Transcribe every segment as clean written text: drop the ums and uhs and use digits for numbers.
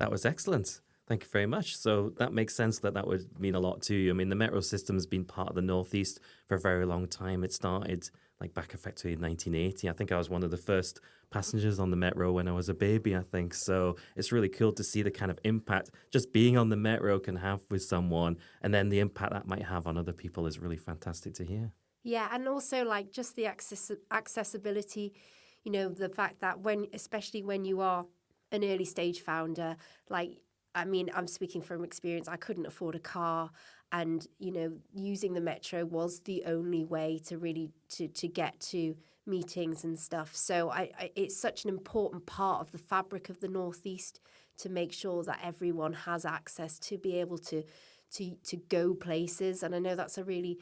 That was excellent. Thank you very much. So that makes sense that would mean a lot to you. I mean, the metro system's been part of the Northeast for a very long time. It started like back effectively in 1980. I think I was one of the first passengers on the metro when I was a baby, I think. So it's really cool to see the kind of impact just being on the metro can have with someone, and then the impact that might have on other people is really fantastic to hear. Yeah, and also like just the accessibility, the fact that especially when you are an early stage founder, like, I mean, I'm speaking from experience, I couldn't afford a car, and, using the metro was the only way to really to get to meetings and stuff. So it's such an important part of the fabric of the Northeast to make sure that everyone has access to be able to go places. And I know that's a really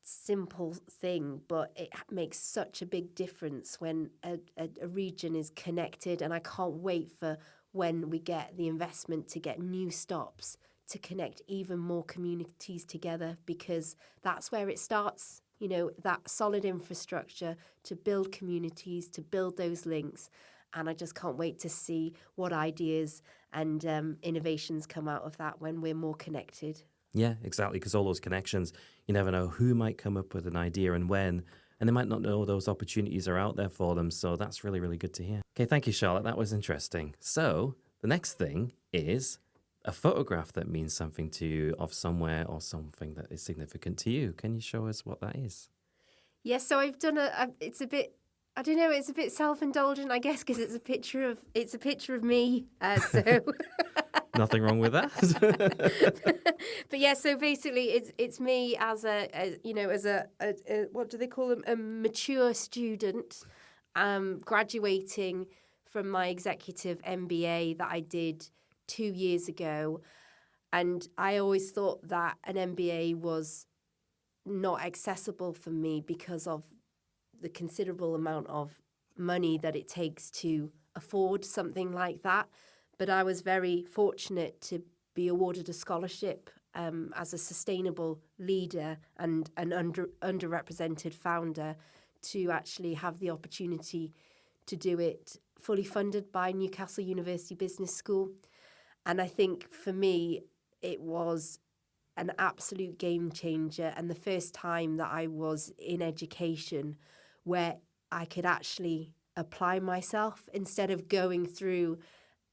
simple thing, but it makes such a big difference when a region is connected. And I can't wait for when we get the investment to get new stops to connect even more communities together, because that's where it starts, that solid infrastructure to build communities, to build those links. And I just can't wait to see what ideas and innovations come out of that when we're more connected. Yeah, exactly, because all those connections, you never know who might come up with an idea and when, and they might not know those opportunities are out there for them. So that's really, really good to hear. Okay, thank you, Charlotte. That was interesting. So the next thing is a photograph that means something to you of somewhere or something that is significant to you. Can you show us what that is? Yes, so I've done it's a bit, I don't know, it's a bit self-indulgent, I guess, because it's a picture of me. So Nothing wrong with that. But yeah, so basically, it's me as a what do they call them? A mature student, graduating from my executive MBA that I did 2 years ago, and I always thought that an MBA was not accessible for me because of the considerable amount of money that it takes to afford something like that. But I was very fortunate to be awarded a scholarship as a sustainable leader and an underrepresented founder to actually have the opportunity to do it fully funded by Newcastle University Business School. And I think for me, it was an absolute game changer, and the first time that I was in education where I could actually apply myself instead of going through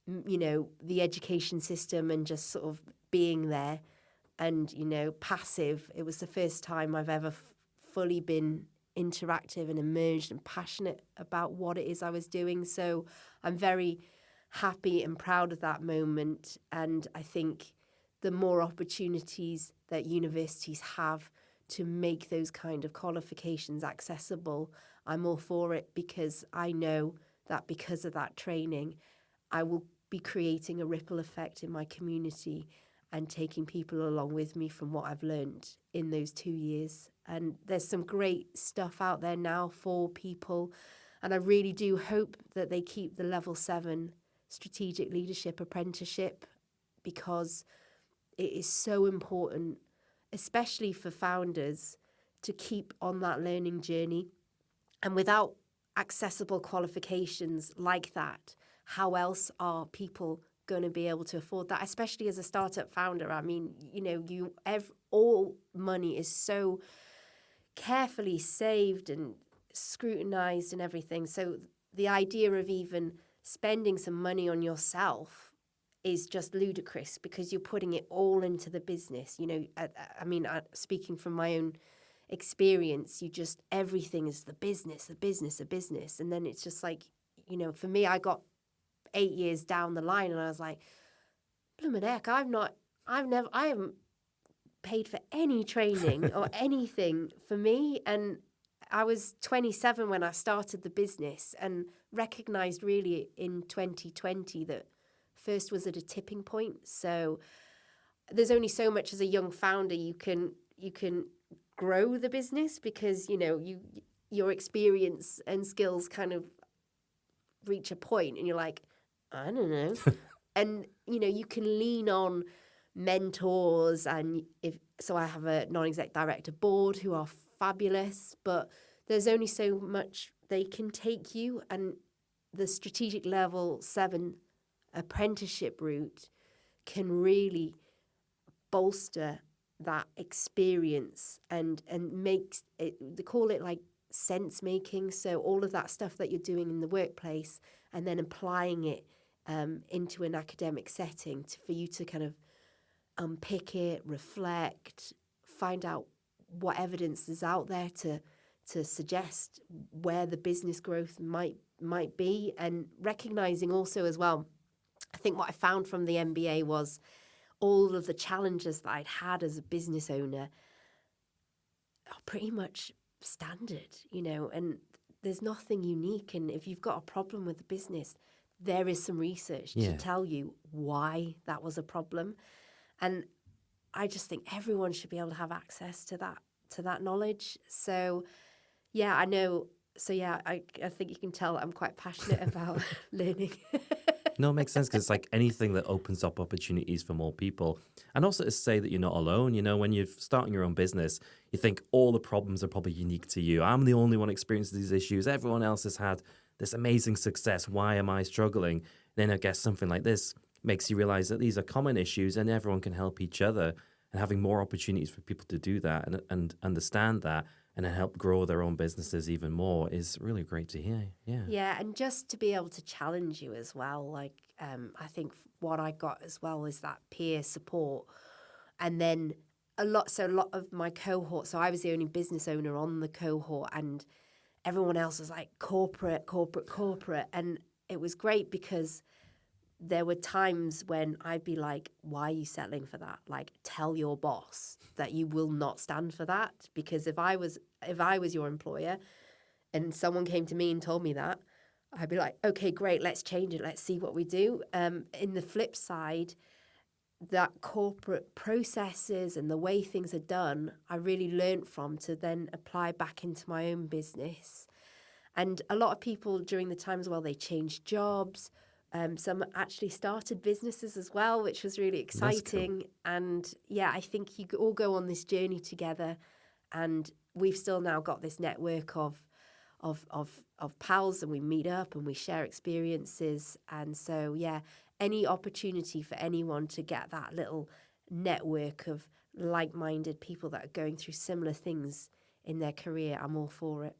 the education system and just sort of being there and, passive. It was the first time I've ever fully been interactive and immersed and passionate about what it is I was doing. So I'm very happy and proud of that moment. And I think the more opportunities that universities have to make those kind of qualifications accessible, I'm all for it, because I know that because of that training, I will be creating a ripple effect in my community and taking people along with me from what I've learned in those 2 years. And there's some great stuff out there now for people. And I really do hope that they keep the level 7 strategic leadership apprenticeship, because it is so important, especially for founders, to keep on that learning journey. And without accessible qualifications like that, how else are people going to be able to afford that, especially as a startup founder? I mean, all money is so carefully saved and scrutinized and everything. So the idea of even spending some money on yourself is just ludicrous, because you're putting it all into the business. Speaking from my own experience, everything is the business. And then it's just like, for me, I got 8 years down the line and I was like, blooming heck, I haven't paid for any training or anything for me. And I was 27 when I started the business, and recognized really in 2020 that first was at a tipping point. So there's only so much as a young founder you can grow the business, because your experience and skills kind of reach a point and you're like, I don't know. And you can lean on mentors, and so I have a non-exec director board who are fabulous, but there's only so much they can take you. And the strategic level 7 apprenticeship route can really bolster that experience and makes it, they call it like sense making. So all of that stuff that you're doing in the workplace and then applying it into an academic setting for you to kind of unpick it, reflect, find out what evidence is out there to suggest where the business growth might be, and recognizing also as well, I think what I found from the MBA was all of the challenges that I'd had as a business owner are pretty much standard, and there's nothing unique. And if you've got a problem with the business, there is some research to tell you why that was a problem. And I just think everyone should be able to have access to that knowledge. So, yeah, I know. So, yeah, I think you can tell I'm quite passionate about learning. No, it makes sense because it's like anything that opens up opportunities for more people. And also to say that you're not alone. When you're starting your own business, you think all the problems are probably unique to you. I'm the only one experiencing these issues. Everyone else has had this amazing success. Why am I struggling? Then I guess something like this makes you realize that these are common issues and everyone can help each other. And having more opportunities for people to do that and understand that and then help grow their own businesses even more is really great to hear. Yeah. Yeah, and just to be able to challenge you as well. Like, I think what I got as well is that peer support. And then a lot of my cohort, so I was the only business owner on the cohort, and everyone else was like corporate. And it was great because there were times when I'd be like, why are you settling for that? Like, tell your boss that you will not stand for that. Because if I was your employer and someone came to me and told me that, I'd be like, okay, great, let's change it. Let's see what we do. In the flip side, that corporate processes and the way things are done, I really learned from to then apply back into my own business. And a lot of people during the time as well, they changed jobs. Some actually started businesses as well, which was really exciting. Cool. And yeah, I think you all go on this journey together, and we've still now got this network of pals, and we meet up and we share experiences. And so, yeah, any opportunity for anyone to get that little network of like-minded people that are going through similar things in their career, I'm all for it.